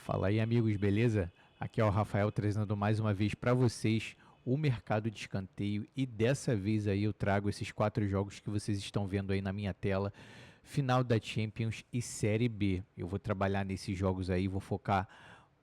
Fala aí, amigos, beleza? Aqui é o Rafael trazendo mais uma vez para vocês o mercado de escanteio e dessa vez aí eu trago esses 4 jogos que vocês estão vendo aí na minha tela, final da Champions e Série B. Eu vou trabalhar nesses jogos aí, vou focar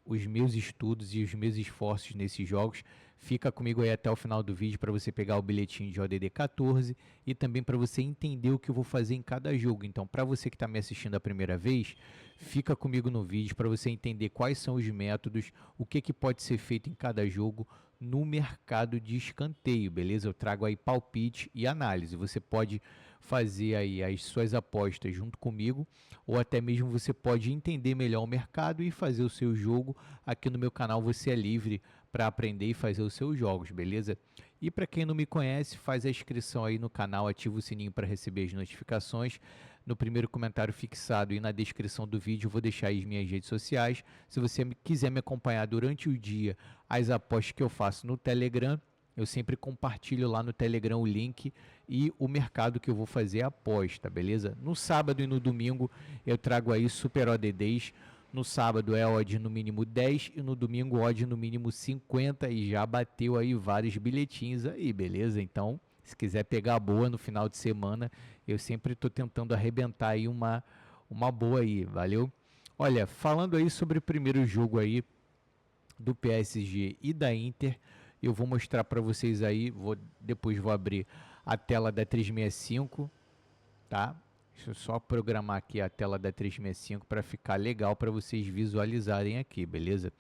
os meus estudos e os meus esforços nesses jogos. Fica comigo aí até o final do vídeo para você pegar o bilhetinho de ODD 14 e também para você entender o que eu vou fazer em cada jogo. Então, para você que está me assistindo a primeira vez, fica comigo no vídeo para você entender quais são os métodos, o que pode ser feito em cada jogo no mercado de escanteio, beleza? Eu trago aí palpite e análise. Você pode fazer aí as suas apostas junto comigo, ou até mesmo você pode entender melhor o mercado e fazer o seu jogo. Aqui no meu canal você é livre para aprender e fazer os seus jogos, beleza? E para quem não me conhece, faz a inscrição aí no canal, ativa o sininho para receber as notificações. No primeiro comentário fixado e na descrição do vídeo eu vou deixar aí as minhas redes sociais. Se você quiser me acompanhar durante o dia, as apostas que eu faço no Telegram, eu sempre compartilho lá no Telegram o link e o mercado que eu vou fazer a aposta, beleza? No sábado e no domingo eu trago aí Super ODDs. No sábado é odd no mínimo 10 e no domingo odd no mínimo 50 e já bateu aí vários bilhetinhos aí, beleza? Então, se quiser pegar a boa no final de semana, eu sempre estou tentando arrebentar aí uma boa aí, valeu? Olha, falando aí sobre o primeiro jogo aí do PSG e da Inter, eu vou mostrar para vocês aí, depois vou abrir a tela da 365, tá? Deixa eu só programar aqui a tela da 365 para ficar legal para vocês visualizarem aqui, beleza?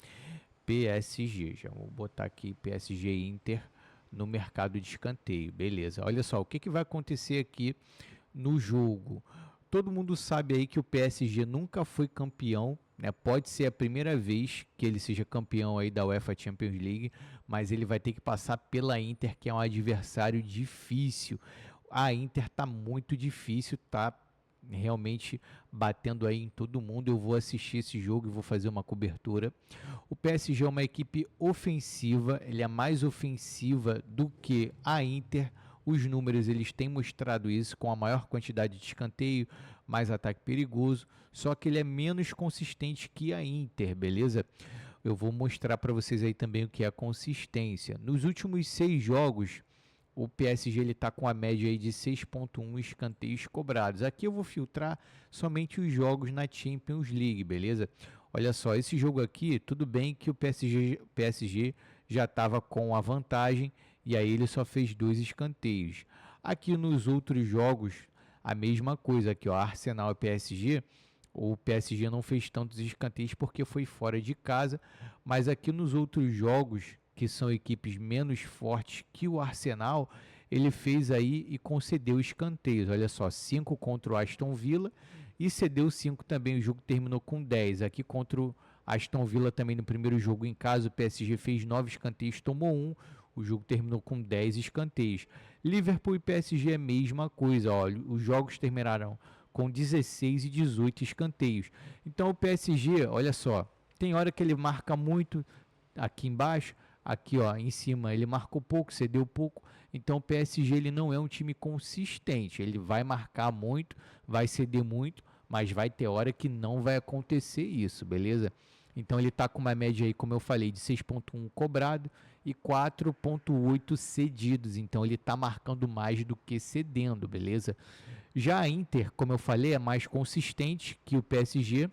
PSG, já vou botar aqui PSG Inter no mercado de escanteio, beleza? Olha só, o que vai acontecer aqui no jogo? Todo mundo sabe aí que o PSG nunca foi campeão, né? Pode ser a primeira vez que ele seja campeão aí da UEFA Champions League, mas ele vai ter que passar pela Inter, que é um adversário difícil. A Inter tá muito difícil, tá realmente batendo aí em todo mundo. Eu vou assistir esse jogo e vou fazer uma cobertura. O PSG é uma equipe ofensiva, ele é mais ofensiva do que a Inter. Os números eles têm mostrado isso, com a maior quantidade de escanteio, mais ataque perigoso, só que ele é menos consistente que a Inter, beleza? Eu vou mostrar para vocês aí também o que é a consistência. Nos últimos 6 jogos, o PSG ele está com a média aí de 6,1 escanteios cobrados. Aqui eu vou filtrar somente os jogos na Champions League, beleza? Olha só, esse jogo aqui, tudo bem que o PSG já estava com a vantagem e aí ele só fez 2 escanteios. Aqui nos outros jogos, a mesma coisa aqui, ó, Arsenal e PSG. O PSG não fez tantos escanteios porque foi fora de casa, mas aqui nos outros jogos, que são equipes menos fortes que o Arsenal, ele fez aí e concedeu escanteios. Olha só, 5 contra o Aston Villa e cedeu 5 também. O jogo terminou com 10. Aqui contra o Aston Villa também no primeiro jogo em casa, o PSG fez 9 escanteios, tomou 1. O jogo terminou com 10 escanteios. Liverpool e PSG é a mesma coisa. Olha, os jogos terminaram com 16 e 18 escanteios. Então o PSG, olha só, tem hora que ele marca muito aqui embaixo, aqui ó, em cima ele marcou pouco, cedeu pouco. Então o PSG ele não é um time consistente, ele vai marcar muito, vai ceder muito, mas vai ter hora que não vai acontecer isso, beleza? Então ele está com uma média aí, como eu falei, de 6,1 cobrado e 4,8 cedidos. Então ele está marcando mais do que cedendo, beleza? Já a Inter, como eu falei, é mais consistente que o PSG.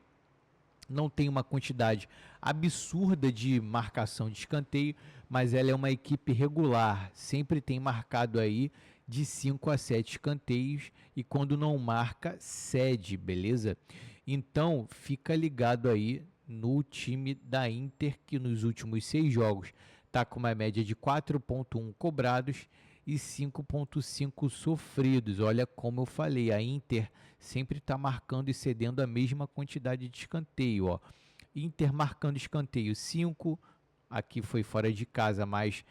Não tem uma quantidade absurda de marcação de escanteio, mas ela é uma equipe regular. Sempre tem marcado aí de 5 a 7 escanteios e quando não marca, cede, beleza? Então, fica ligado aí no time da Inter, que nos últimos 6 jogos está com uma média de 4,1 cobrados e 5,5 sofridos. Olha como eu falei, a Inter sempre está marcando e cedendo a mesma quantidade de escanteio. Ó. Inter marcando escanteio 5, aqui foi fora de casa, mas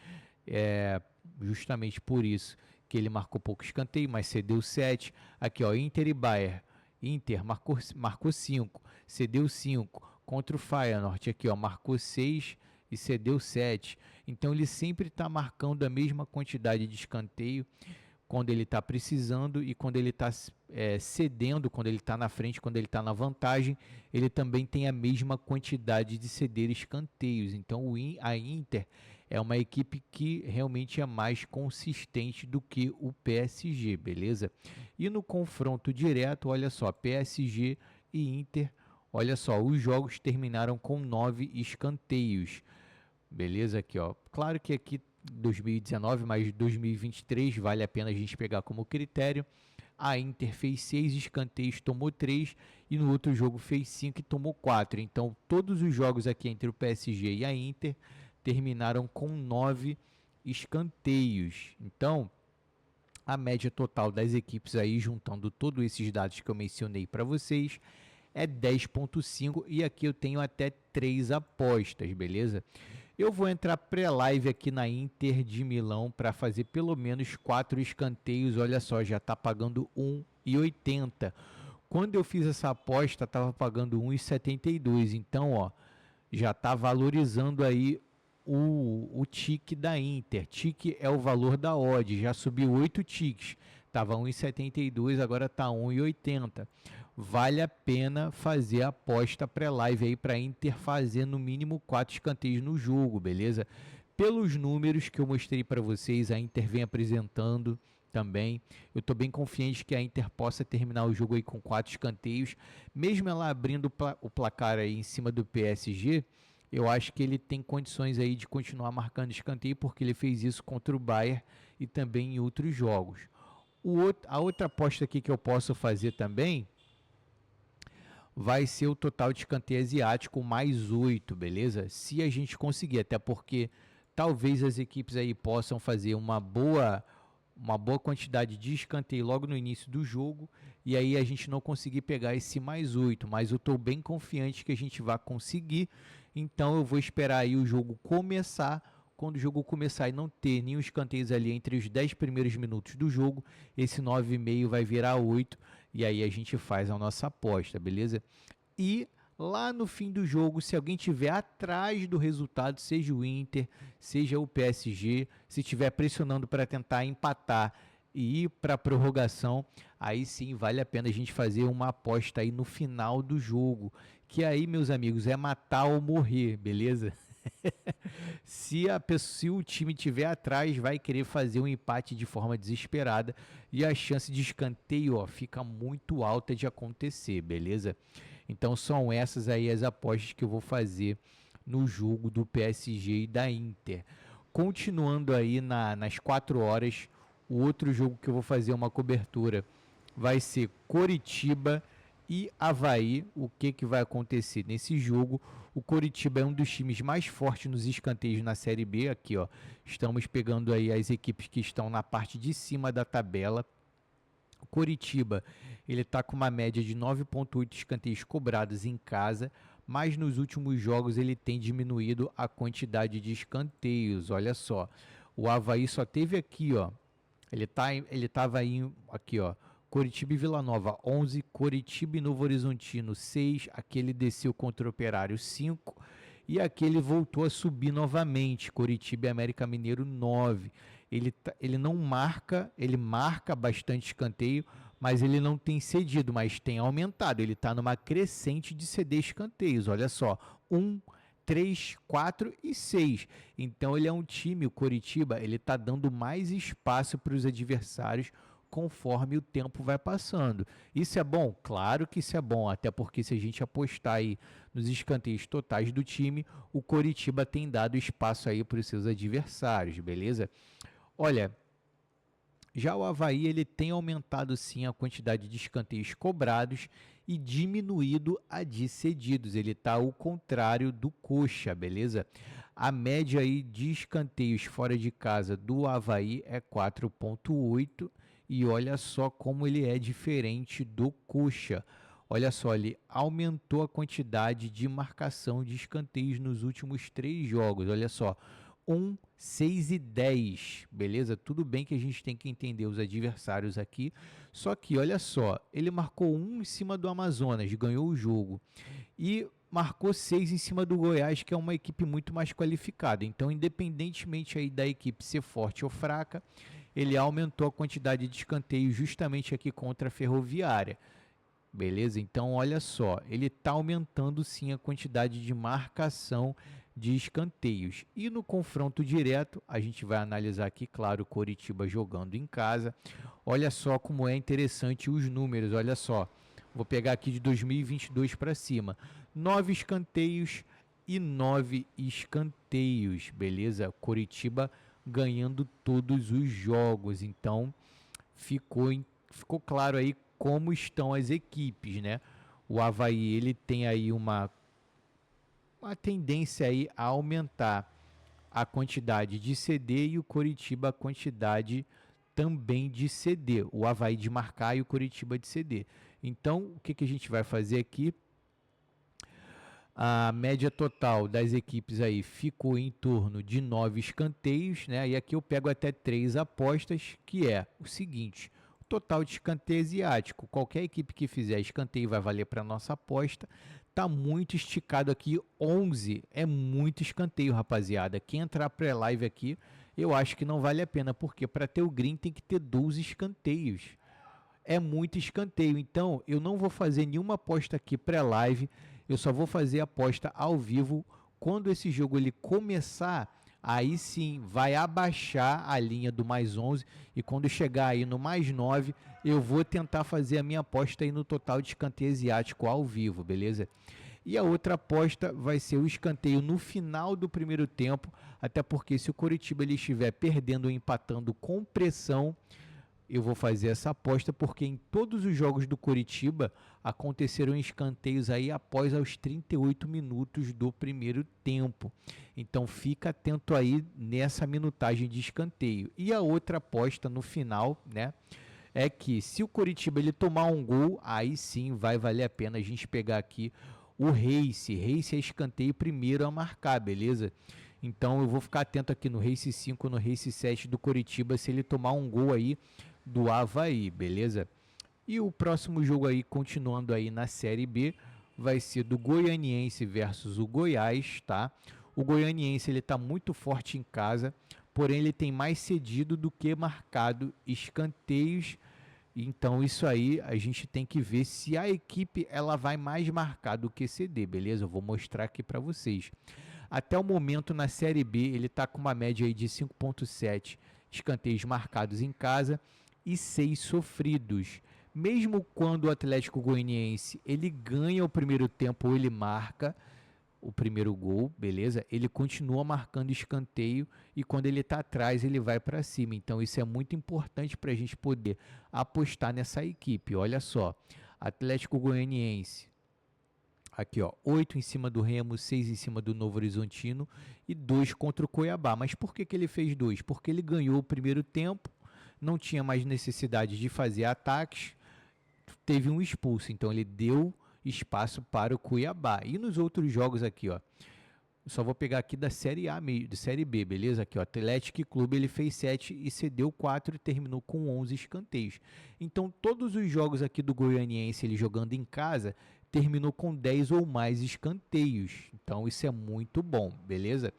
justamente por isso que ele marcou pouco escanteio, mas cedeu 7. Aqui, ó, Inter e Bayern. Inter marcou 5, cedeu 5. Contra o Feyenoord, aqui, ó, marcou 6 e cedeu 7. Então ele sempre está marcando a mesma quantidade de escanteio. quando ele está precisando e quando ele está cedendo, quando ele está na frente, quando ele está na vantagem, ele também tem a mesma quantidade de ceder escanteios. Então a Inter é uma equipe que realmente é mais consistente do que o PSG, beleza? E no confronto direto, olha só, PSG e Inter, olha só, os jogos terminaram com 9 escanteios. Beleza aqui, ó. Claro que aqui 2019, mas 2023 vale a pena a gente pegar como critério. A Inter fez 6 escanteios, tomou 3, e no outro jogo fez 5 e tomou 4. Então, todos os jogos aqui entre o PSG e a Inter terminaram com 9 escanteios. Então, a média total das equipes aí, juntando todos esses dados que eu mencionei para vocês, é 10,5, e aqui eu tenho até 3 apostas, beleza? Eu vou entrar pré-live aqui na Inter de Milão para fazer pelo menos 4 escanteios. Olha só, já está pagando 1,80. Quando eu fiz essa aposta, estava pagando 1,72. Então, ó, já está valorizando aí o tique da Inter. Tique é o valor da odd, já subiu 8 tiques. Estava 1,72, agora está 1,80. Vale a pena fazer a aposta pré-live aí para Inter fazer no mínimo 4 escanteios no jogo, beleza? Pelos números que eu mostrei para vocês, a Inter vem apresentando também. Eu estou bem confiante que a Inter possa terminar o jogo aí com 4 escanteios, mesmo ela abrindo o placar aí em cima do PSG. Eu acho que ele tem condições aí de continuar marcando escanteio, porque ele fez isso contra o Bayern e também em outros jogos. A outra aposta aqui que eu posso fazer também vai ser o total de escanteio asiático mais 8, beleza? Se a gente conseguir, até porque talvez as equipes aí possam fazer uma boa quantidade de escanteio logo no início do jogo, e aí a gente não conseguir pegar esse mais 8, mas eu estou bem confiante que a gente vai conseguir. Então eu vou esperar aí o jogo começar. Quando o jogo começar e não ter nenhum escanteio ali entre os 10 primeiros minutos do jogo, esse 9,5 vai virar 8, e aí a gente faz a nossa aposta, beleza? E lá no fim do jogo, se alguém tiver atrás do resultado, seja o Inter, seja o PSG, se estiver pressionando para tentar empatar e ir para a prorrogação, aí sim vale a pena a gente fazer uma aposta aí no final do jogo, que aí, meus amigos, é matar ou morrer, beleza? Se o time tiver atrás, vai querer fazer um empate de forma desesperada, e a chance de escanteio, ó, fica muito alta de acontecer, beleza? Então são essas aí as apostas que eu vou fazer no jogo do PSG e da Inter. Continuando aí nas 4 horas, o outro jogo que eu vou fazer uma cobertura vai ser Coritiba e Avaí. O que vai acontecer nesse jogo? O Coritiba é um dos times mais fortes nos escanteios na Série B. Aqui, ó, estamos pegando aí as equipes que estão na parte de cima da tabela. O Coritiba, ele está com uma média de 9,8 escanteios cobrados em casa, mas nos últimos jogos ele tem diminuído a quantidade de escanteios. Olha só, o Avaí só teve aqui, ó, ele estava aí, aqui, ó, Coritiba e Vila Nova 11, Coritiba e Novo Horizontino 6, aqui ele desceu contra o Operário 5, e aqui ele voltou a subir novamente, Coritiba e América Mineiro 9. Ele não marca, ele marca bastante escanteio, mas ele não tem cedido, mas tem aumentado. Ele está numa crescente de ceder escanteios. Olha só, 1, 3, 4 e 6. Então ele é um time, o Coritiba, ele está dando mais espaço para os adversários conforme o tempo vai passando. Isso é bom? Claro que isso é bom, até porque se a gente apostar aí nos escanteios totais do time, o Coritiba tem dado espaço aí para os seus adversários, beleza? Olha, já o Avaí ele tem aumentado sim a quantidade de escanteios cobrados e diminuído a de cedidos. Ele está ao contrário do Coxa, beleza? A média aí de escanteios fora de casa do Avaí é 4,8, e olha só como ele é diferente do Coxa. Olha só, ele aumentou a quantidade de marcação de escanteios nos últimos 3 jogos. Olha só, 1, 6 e 10, beleza? Tudo bem que a gente tem que entender os adversários aqui, só que olha só, ele marcou 1 em cima do Amazonas, ganhou o jogo, e marcou 6 em cima do Goiás, que é uma equipe muito mais qualificada. Então, independentemente aí da equipe ser forte ou fraca, ele aumentou a quantidade de escanteios justamente aqui contra a Ferroviária. Beleza? Então, olha só, ele está aumentando sim a quantidade de marcação de escanteios. E no confronto direto, a gente vai analisar aqui, claro, o Coritiba jogando em casa. Olha só como é interessante os números, olha só. Vou pegar aqui de 2022 para cima. 9 escanteios e 9 escanteios, beleza? Coritiba ganhando todos os jogos. Então, ficou claro aí como estão as equipes, né? O Avaí, ele tem aí uma tendência aí a aumentar a quantidade de CD e o Coritiba a quantidade também de CD. O Avaí de marcar e o Coritiba de CD. Então, o que a gente vai fazer aqui? A média total das equipes aí ficou em torno de 9 escanteios, né? E aqui eu pego até 3 apostas, que é o seguinte: o total de escanteio asiático. Qualquer equipe que fizer escanteio vai valer para nossa aposta. Tá muito esticado aqui, 11 é muito escanteio, rapaziada. Quem entrar pré-live aqui, eu acho que não vale a pena, porque para ter o green tem que ter 12 escanteios. É muito escanteio, então eu não vou fazer nenhuma aposta aqui pré-live, eu só vou fazer aposta ao vivo quando esse jogo ele começar. Aí sim vai abaixar a linha do mais 11 e quando chegar aí no mais 9 eu vou tentar fazer a minha aposta aí no total de escanteio asiático ao vivo, beleza? E a outra aposta vai ser o escanteio no final do primeiro tempo, até porque se o Coritiba ele estiver perdendo ou empatando com pressão, eu vou fazer essa aposta, porque em todos os jogos do Coritiba aconteceram escanteios aí após aos 38 minutos do primeiro tempo. Então fica atento aí nessa minutagem de escanteio. E a outra aposta no final, né, é que se o Coritiba ele tomar um gol, aí sim vai valer a pena a gente pegar aqui o Race. Race é escanteio primeiro a marcar, beleza? Então eu vou ficar atento aqui no Race 5, no Race 7 do Coritiba, se ele tomar um gol aí do Avaí, beleza? E o próximo jogo aí, continuando aí na Série B, vai ser do Goianiense versus o Goiás, tá? O Goianiense ele tá muito forte em casa, porém ele tem mais cedido do que marcado escanteios. Então isso aí a gente tem que ver se a equipe ela vai mais marcar do que ceder, beleza? Eu vou mostrar aqui para vocês. Até o momento na Série B ele tá com uma média aí de 5.7 escanteios marcados em casa e 6 sofridos. Mesmo quando o Atlético Goianiense ele ganha o primeiro tempo ou ele marca o primeiro gol, beleza? Ele continua marcando escanteio e quando ele está atrás ele vai para cima. Então isso é muito importante para a gente poder apostar nessa equipe. Olha só, Atlético Goianiense, aqui ó, 8 em cima do Remo, 6 em cima do Novo Horizontino e 2 contra o Cuiabá. Mas por que ele fez 2? Porque ele ganhou o primeiro tempo, não tinha mais necessidade de fazer ataques, teve um expulso, então ele deu espaço para o Cuiabá. E nos outros jogos aqui, ó, só vou pegar aqui da Série A, de Série B, beleza? Aqui, ó, Atlético Clube, ele fez 7 e cedeu 4 e terminou com 11 escanteios. Então, todos os jogos aqui do Goianiense, ele jogando em casa, terminou com 10 ou mais escanteios. Então, isso é muito bom, beleza?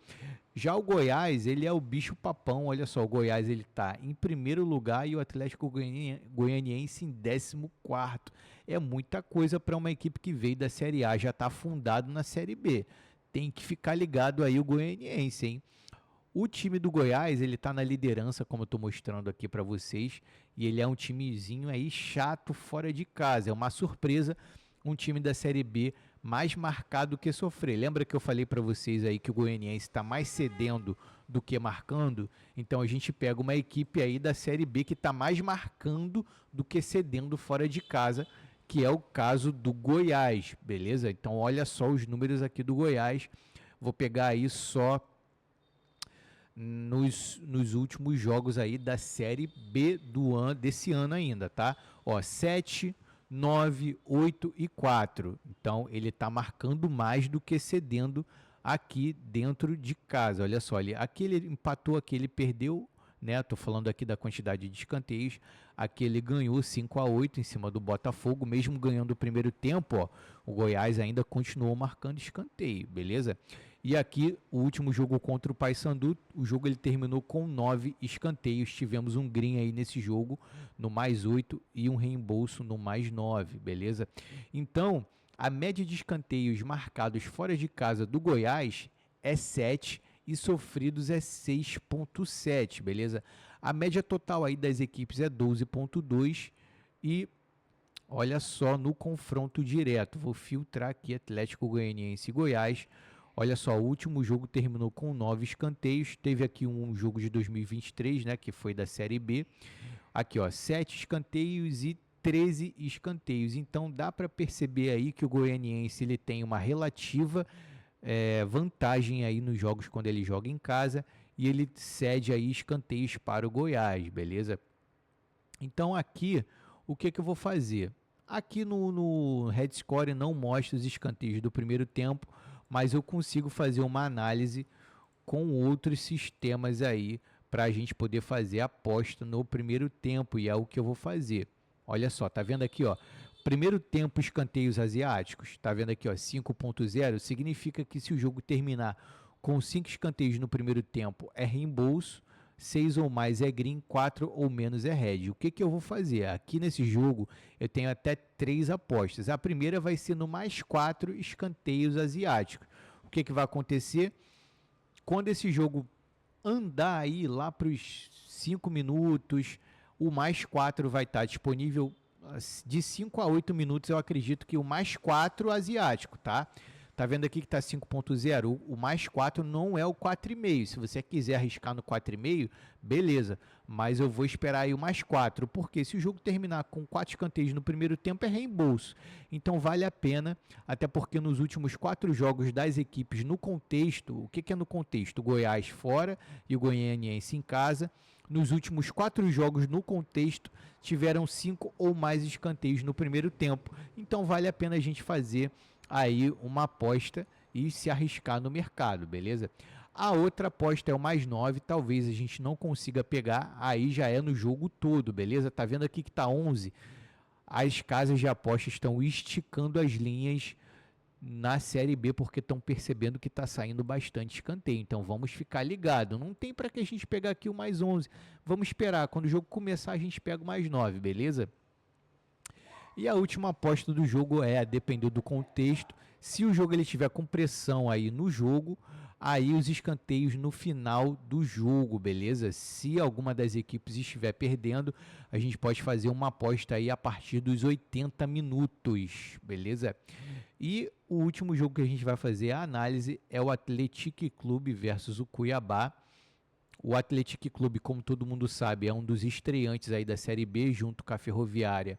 Já o Goiás, ele é o bicho papão, olha só, o Goiás ele está em primeiro lugar e o Atlético Goianiense em 14º. É muita coisa para uma equipe que veio da Série A, já está afundado na Série B. Tem que ficar ligado aí o Goianiense, hein? O time do Goiás, ele está na liderança, como eu estou mostrando aqui para vocês, e ele é um timezinho aí chato fora de casa, é uma surpresa, um time da Série B mais marcado que sofrer. Lembra que eu falei para vocês aí que o Goianiense está mais cedendo do que marcando? Então a gente pega uma equipe aí da Série B que está mais marcando do que cedendo fora de casa, que é o caso do Goiás, beleza? Então olha só os números aqui do Goiás. Vou pegar aí só nos últimos jogos aí da Série B desse ano ainda, tá? Ó, 7, 9, 8 e 4. Então ele está marcando mais do que cedendo aqui dentro de casa. Olha só, aqui ele empatou, aqui ele perdeu, né? Tô falando aqui da quantidade de escanteios. Aqui ele ganhou 5-8 em cima do Botafogo, mesmo ganhando o primeiro tempo, ó, o Goiás ainda continuou marcando escanteio, beleza? E aqui, o último jogo contra o Paysandu, o jogo ele terminou com 9 escanteios. Tivemos um green aí nesse jogo, no mais 8, e um reembolso no mais 9, beleza? Então, a média de escanteios marcados fora de casa do Goiás é 7 e sofridos é 6,7, beleza? A média total aí das equipes é 12,2 e olha só no confronto direto. Vou filtrar aqui Atlético Goianiense e Goiás. Olha só, o último jogo terminou com 9 escanteios. Teve aqui um jogo de 2023, né, que foi da Série B. Aqui, ó, 7 escanteios e 13 escanteios. Então dá para perceber aí que o Goianiense ele tem uma relativa vantagem aí nos jogos quando ele joga em casa e ele cede aí escanteios para o Goiás, beleza? Então aqui, o que eu vou fazer? Aqui no Red Score não mostra os escanteios do primeiro tempo, mas eu consigo fazer uma análise com outros sistemas aí para a gente poder fazer a aposta no primeiro tempo, e é o que eu vou fazer. Olha só, tá vendo aqui, ó, primeiro tempo escanteios asiáticos, tá vendo aqui, ó, 5.0, significa que se o jogo terminar com 5 escanteios no primeiro tempo é reembolso, 6 ou mais é green, 4 ou menos é red. O que eu vou fazer? Aqui nesse jogo eu tenho até 3 apostas. A primeira vai ser no mais 4 escanteios asiáticos. O que vai acontecer? Quando esse jogo andar aí lá para os 5 minutos, o mais 4 vai estar disponível de 5 a 8 minutos, eu acredito que o mais 4 asiático, tá? Tá vendo aqui que tá 5.0? O mais 4 não é o 4,5. Se você quiser arriscar no 4,5, beleza. Mas eu vou esperar aí o mais 4, porque se o jogo terminar com 4 escanteios no primeiro tempo é reembolso. Então vale a pena, até porque nos últimos 4 jogos das equipes no contexto, o que é no contexto? O Goiás fora e o Goianiense em casa. Nos últimos 4 jogos no contexto tiveram 5 ou mais escanteios no primeiro tempo. Então vale a pena a gente fazer aí uma aposta e se arriscar no mercado, beleza? A outra aposta é o mais 9, talvez a gente não consiga pegar, aí já é no jogo todo, beleza? Tá vendo aqui que tá 11? As casas de aposta estão esticando as linhas na Série B porque estão percebendo que está saindo bastante escanteio. Então vamos ficar ligado. Não tem para que a gente pegar aqui o mais 11. Vamos esperar. Quando o jogo começar, a gente pega o mais 9, beleza? E a última aposta do jogo é, a depender do contexto, se o jogo ele tiver com pressão aí no jogo, aí os escanteios no final do jogo, beleza? Se alguma das equipes estiver perdendo, a gente pode fazer uma aposta aí a partir dos 80 minutos, beleza? E o último jogo que a gente vai fazer a análise é o Atlético Clube versus o Cuiabá. O Atlético Clube, como todo mundo sabe, é um dos estreantes aí da Série B, junto com a Ferroviária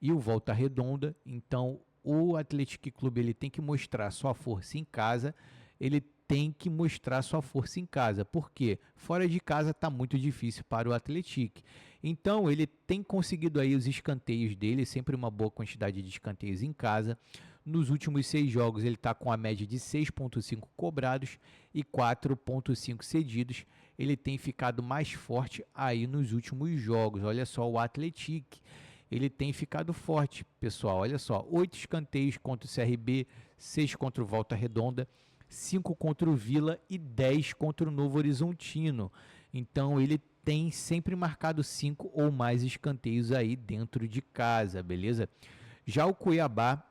e o Volta Redonda. Então, o Atlético Clube ele tem que mostrar sua força em casa, ele tem que mostrar sua força em casa, porque fora de casa está muito difícil para o Atlético. Então, ele tem conseguido aí os escanteios dele, sempre uma boa quantidade de escanteios em casa. Nos últimos 6 jogos, ele está com a média de 6,5 cobrados e 4,5 cedidos. Ele tem ficado mais forte aí nos últimos jogos. Olha só, o Atlético, ele tem ficado forte, pessoal. Olha só, 8 escanteios contra o CRB, 6 contra o Volta Redonda, 5 contra o Vila e 10 contra o Novo Horizontino. Então ele tem sempre marcado 5 ou mais escanteios aí dentro de casa, beleza? Já o Cuiabá,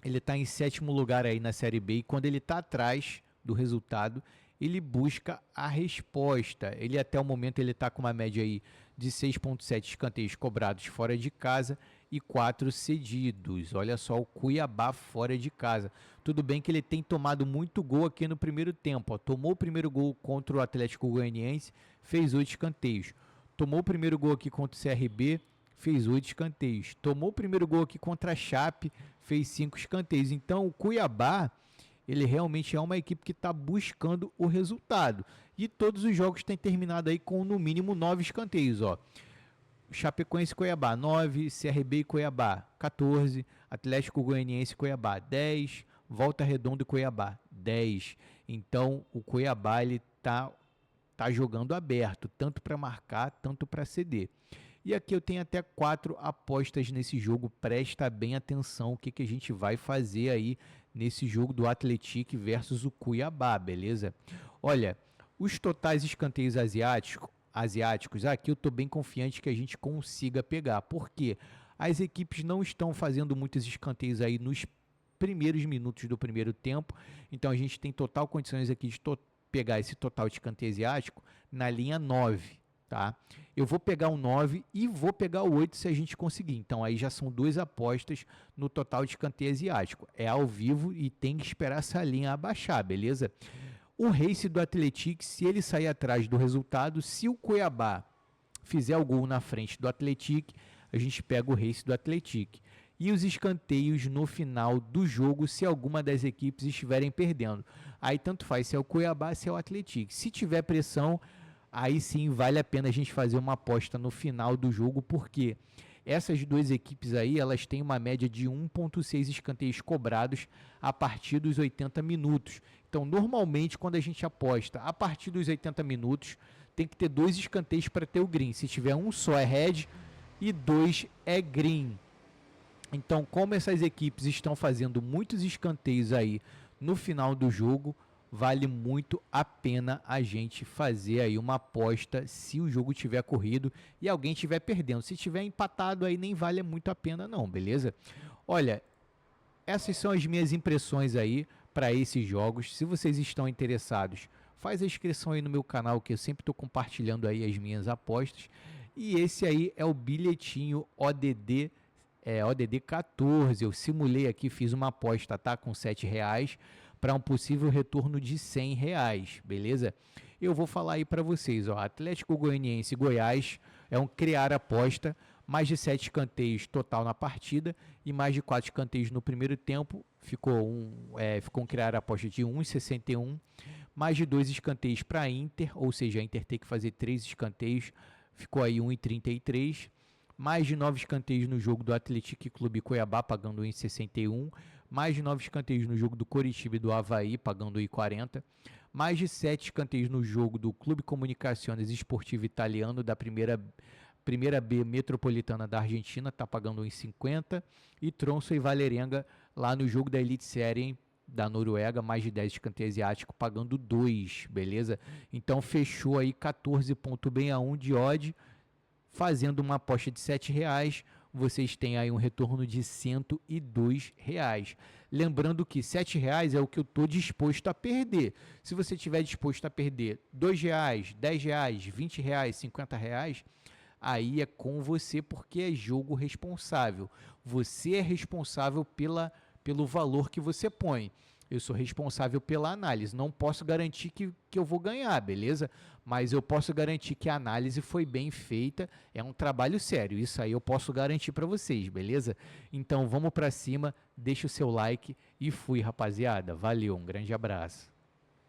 ele está em 7º lugar aí na Série B, e quando ele está atrás do resultado, ele busca a resposta. Ele até o momento ele está com uma média aí de 6,7 escanteios cobrados fora de casa e 4 cedidos. Olha só o Cuiabá fora de casa. Tudo bem que ele tem tomado muito gol aqui no primeiro tempo. Ó. Tomou o primeiro gol contra o Atlético Goianiense, fez 8 escanteios. Tomou o primeiro gol aqui contra o CRB, fez 8 escanteios. Tomou o primeiro gol aqui contra a Chape, fez 5 escanteios. Então o Cuiabá, ele realmente é uma equipe que está buscando o resultado. E todos os jogos têm terminado aí com no mínimo 9 escanteios. Ó. Chapecoense e Cuiabá, 9. CRB e Cuiabá, 14. Atlético Goianiense e Cuiabá, 10. Volta Redonda e Cuiabá, 10. Então o Cuiabá ele tá jogando aberto, tanto para marcar, tanto para ceder. E aqui eu tenho até 4 apostas nesse jogo. Presta bem atenção o que a gente vai fazer aí nesse jogo do Atlético versus o Cuiabá, beleza? Olha, os totais escanteios asiáticos, aqui eu tô bem confiante que a gente consiga pegar, porque as equipes não estão fazendo muitos escanteios aí nos primeiros minutos do primeiro tempo, então a gente tem total condições aqui de pegar esse total de escanteio asiático na linha 9, tá? Eu vou pegar o 9 e vou pegar o 8 se a gente conseguir. Então aí já são duas apostas no total de escanteio asiático. É ao vivo e tem que esperar essa linha abaixar, beleza? O race do Atlético, se ele sair atrás do resultado, se o Cuiabá fizer o gol na frente do Atlético, a gente pega o race do Atlético. E os escanteios no final do jogo, se alguma das equipes estiverem perdendo. Aí tanto faz se é o Cuiabá, se é o Atlético. Se tiver pressão, aí sim vale a pena a gente fazer uma aposta no final do jogo, porque essas duas equipes aí, elas têm uma média de 1,6 escanteios cobrados a partir dos 80 minutos. Então, normalmente, quando a gente aposta a partir dos 80 minutos, tem que ter 2 escanteios para ter o green. Se tiver um só é red e 2 é green. Então, como essas equipes estão fazendo muitos escanteios aí no final do jogo, vale muito a pena a gente fazer aí uma aposta se o jogo tiver corrido e alguém estiver perdendo. Se tiver empatado aí nem vale muito a pena não, beleza? Olha, essas são as minhas impressões aí para esses jogos. Se vocês estão interessados, faz a inscrição aí no meu canal que eu sempre estou compartilhando aí as minhas apostas. E esse aí é o bilhetinho ODD ODD 14, eu simulei aqui, fiz uma aposta, tá? Com R$7 para um possível retorno de R$100, beleza? Eu vou falar aí para vocês, ó, Atlético Goianiense e Goiás é um criar aposta, mais de 7 escanteios total na partida e mais de 4 escanteios no primeiro tempo, ficou um criar aposta de 1,61, mais de 2 escanteios para a Inter, ou seja, a Inter tem que fazer 3 escanteios, ficou aí 1,33, mais de 9 escanteios no jogo do Atlético Clube Cuiabá, pagando 1,61, mais de 9 escanteios no jogo do Coritiba e do Avaí, pagando 1,40, mais de 7 escanteios no jogo do Clube Comunicações Esportivo Italiano, da primeira B Metropolitana da Argentina, está pagando 1,50, e Tromsø e Vålerenga lá no jogo da Elite Série da Noruega, mais de 10 escanteios asiáticos, pagando 2, beleza? Então fechou aí 14,61 de odd, fazendo uma aposta de R$7, vocês têm aí um retorno de R$102. Lembrando que R$7 é o que eu estou disposto a perder. Se você estiver disposto a perder R$2, R$10, R$20, R$50, aí é com você, porque é jogo responsável. Você é responsável pelo valor que você põe. Eu sou responsável pela análise. Não posso garantir que eu vou ganhar, beleza? Mas eu posso garantir que a análise foi bem feita. É um trabalho sério. Isso aí eu posso garantir para vocês, beleza? Então vamos para cima, deixa o seu like e fui, rapaziada. Valeu, um grande abraço.